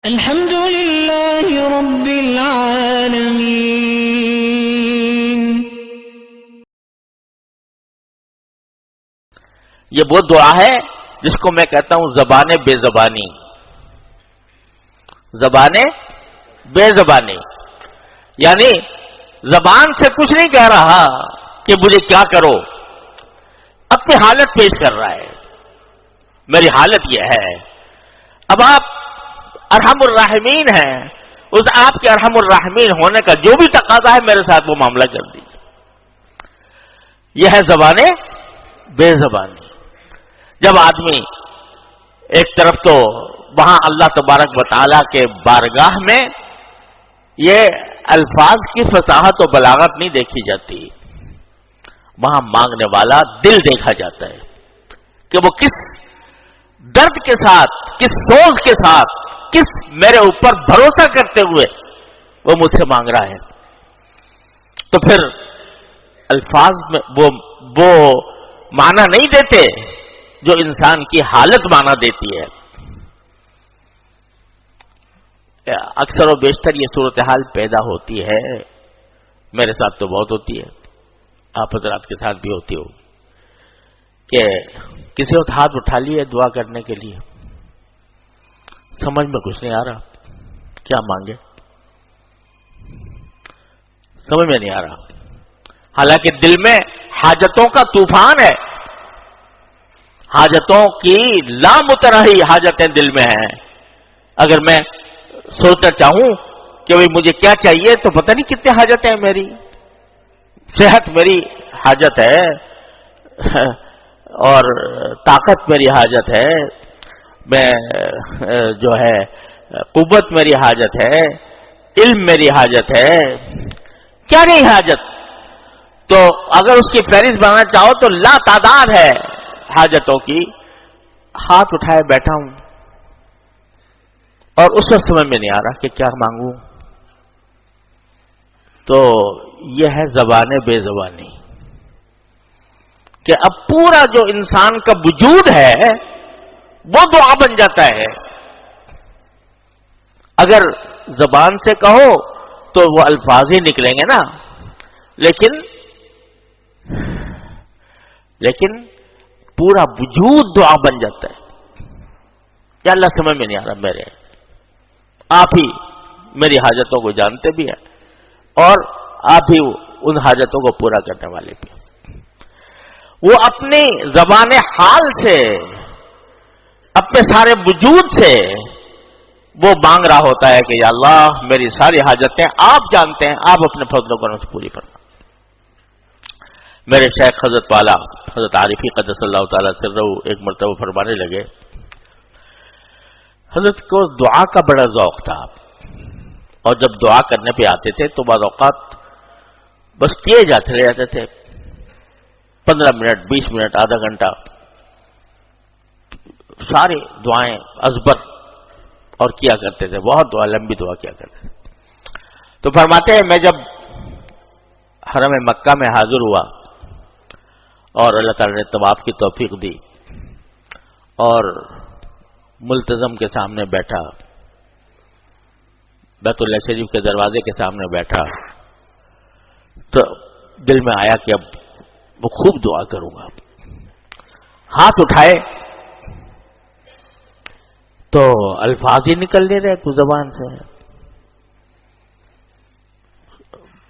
الحمد للہ رب العالمین۔ یہ وہ دعا ہے جس کو میں کہتا ہوں زبان بے زبانی، زبان بے زبانی، یعنی زبان سے کچھ نہیں کہہ رہا کہ مجھے کیا کرو، اپنی حالت پیش کر رہا ہے، میری حالت یہ ہے۔ اب آپ ارحم الراحمین ہیں، اس آپ کے ارحم الراحمین ہونے کا جو بھی تقاضا ہے میرے ساتھ وہ معاملہ کر دیجیے۔ یہ ہے زبان بے زبانی۔ جب آدمی ایک طرف تو وہاں اللہ تبارک و تعالیٰ کے بارگاہ میں یہ الفاظ کی فصاحت و بلاغت نہیں دیکھی جاتی، وہاں مانگنے والا دل دیکھا جاتا ہے کہ وہ کس درد کے ساتھ، کس سوز کے ساتھ، کس میرے اوپر بھروسہ کرتے ہوئے وہ مجھ سے مانگ رہا ہے۔ تو پھر الفاظ میں وہ معنی نہیں دیتے جو انسان کی حالت معنی دیتی ہے۔ اکثر و بیشتر یہ صورتحال پیدا ہوتی ہے، میرے ساتھ تو بہت ہوتی ہے، آپ حضرات کے ساتھ بھی ہوتی ہو، کہ کسی وقت ہاتھ اٹھا لیے دعا کرنے کے لیے، سمجھ میں کچھ نہیں آ رہا کیا مانگے، سمجھ میں نہیں آ رہا، حالانکہ دل میں حاجتوں کا طوفان ہے، حاجتوں کی لامتناہی حاجتیں دل میں ہیں۔ اگر میں سوچنا چاہوں کہ بھئی مجھے کیا چاہیے تو پتہ نہیں کتنے حاجتیں ہیں میری، صحت میری حاجت ہے، اور طاقت میری حاجت ہے، میں جو ہے قوت میری حاجت ہے، علم میری حاجت ہے، کیا نہیں حاجت؟ تو اگر اس کی فہرست بنانا چاہو تو لا تعداد ہے حاجتوں کی۔ ہاتھ اٹھائے بیٹھا ہوں اور اس وقت سمجھ میں نہیں آ رہا کہ کیا مانگوں، تو یہ ہے زبان بے زبانی، کہ اب پورا جو انسان کا وجود ہے وہ دعا بن جاتا ہے۔ اگر زبان سے کہو تو وہ الفاظ ہی نکلیں گے نا، لیکن پورا وجود دعا بن جاتا ہے۔ یا اللہ سمجھ میں نہیں آ رہا میرے، آپ ہی میری حاجتوں کو جانتے بھی ہیں اور آپ ہی ان حاجتوں کو پورا کرنے والے بھی ہیں۔ وہ اپنی زبان حال سے، اپنے سارے وجود سے وہ مانگ رہا ہوتا ہے کہ یا اللہ میری ساری حاجتیں آپ جانتے ہیں، آپ اپنے فضل و کرم سے پوری فرما۔ میرے شیخ حضرت والا حضرت عارفی قدس اللہ تعالیٰ سرہ ایک مرتبہ فرمانے لگے، حضرت کو دعا کا بڑا ذوق تھا، اور جب دعا کرنے پہ آتے تھے تو بعض اوقات بس کیے جاتے رہتے تھے، 15 منٹ 20 منٹ آدھا گھنٹہ ساری دعائیں ازبر اور کیا کرتے تھے، بہت دعا لمبی دعا کیا کرتے تھے۔ تو فرماتے ہیں میں جب حرم مکہ میں حاضر ہوا اور اللہ تعالیٰ نے طواف کی توفیق دی اور ملتزم کے سامنے بیٹھا، بیت اللہ شریف کے دروازے کے سامنے بیٹھا، تو دل میں آیا کہ اب وہ خوب دعا کروں گا۔ ہاتھ اٹھائے تو الفاظ ہی نکل نہیں رہے کچھ زبان سے،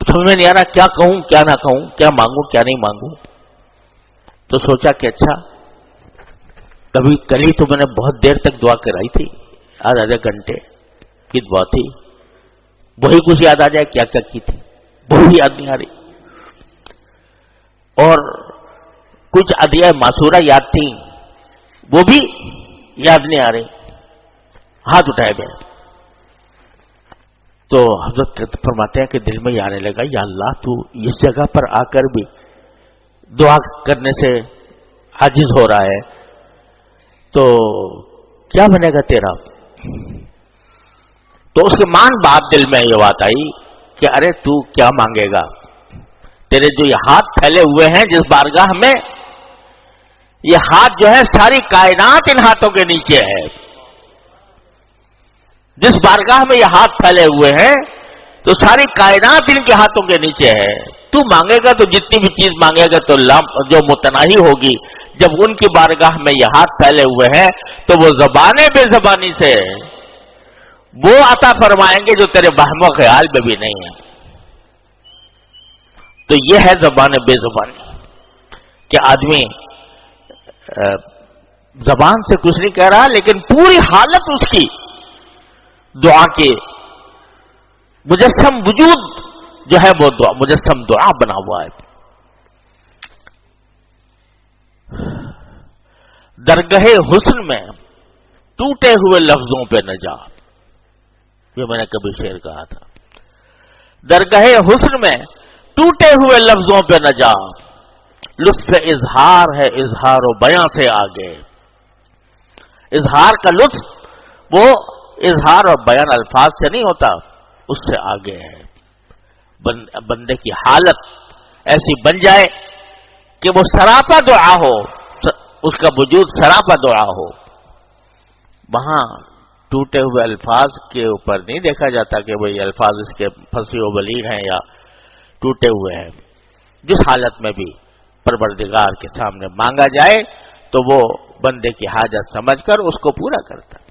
سمجھ میں نہیں آ رہا کیا کہوں کیا نہ کہوں، کیا مانگوں کیا نہیں مانگوں۔ تو سوچا کہ اچھا کبھی کل ہی تو میں نے بہت دیر تک دعا کرائی تھی، آدھے گھنٹے کی دعا تھی، وہی کچھ یاد آ جائے کیا کیا کی تھی، وہی یاد نہیں آ رہی، اور کچھ ادعیہ معصورہ یاد تھیں وہ بھی یاد نہیں آ رہی، ہاتھ اٹھائے گئے۔ تو حضرت فرماتے ہیں کہ دل میں یہ آنے لگا یا اللہ تو اس جگہ پر آ کر بھی دعا کرنے سے عاجز ہو رہا ہے تو کیا بنے گا تیرا؟ تو اس کے مان بعد دل میں یہ بات آئی کہ ارے تو کیا مانگے گا، تیرے جو یہ ہاتھ پھیلے ہوئے ہیں جس بارگاہ میں، یہ ہاتھ جو ہے ساری کائنات ان ہاتھوں کے نیچے ہے، جس بارگاہ میں یہ ہاتھ پھیلے ہوئے ہیں تو ساری کائنات ان کے ہاتھوں کے نیچے ہے. تو مانگے گا تو جتنی بھی چیز مانگے گا تو جو متناہی ہوگی. جب ان کی بارگاہ میں یہ ہاتھ پھیلے ہوئے ہیں تو وہ زبان بے زبانی سے وہ عطا فرمائیں گے جو تیرے وہم و خیال میں بھی نہیں ہے. تو یہ ہے زبان بے زبانی کہ آدمی زبان سے کچھ نہیں کہہ رہا لیکن پوری حالت اس کی دعا کی مجسم وجود جو ہے وہ دعا مجسم دعا بنا ہوا ہے. درگاہ حسن میں ٹوٹے ہوئے لفظوں پہ نہ جا. یہ میں نے کبھی شعر کہا تھا. درگاہ حسن میں ٹوٹے ہوئے لفظوں پہ نہ جا. لطف اظہار ہے اظہار و بیاں سے آگے. اظہار کا لطف وہ اظہار اور بیان الفاظ سے نہیں ہوتا, اس سے آگے ہے. بندے کی حالت ایسی بن جائے کہ وہ سراپا دعا ہو, اس کا وجود سراپا دعا ہو. وہاں ٹوٹے ہوئے الفاظ کے اوپر نہیں دیکھا جاتا کہ وہی الفاظ اس کے پھنسی و بلیغ ہیں یا ٹوٹے ہوئے ہیں. جس حالت میں بھی پروردگار کے سامنے مانگا جائے تو وہ بندے کی حاجت سمجھ کر اس کو پورا کرتا ہے.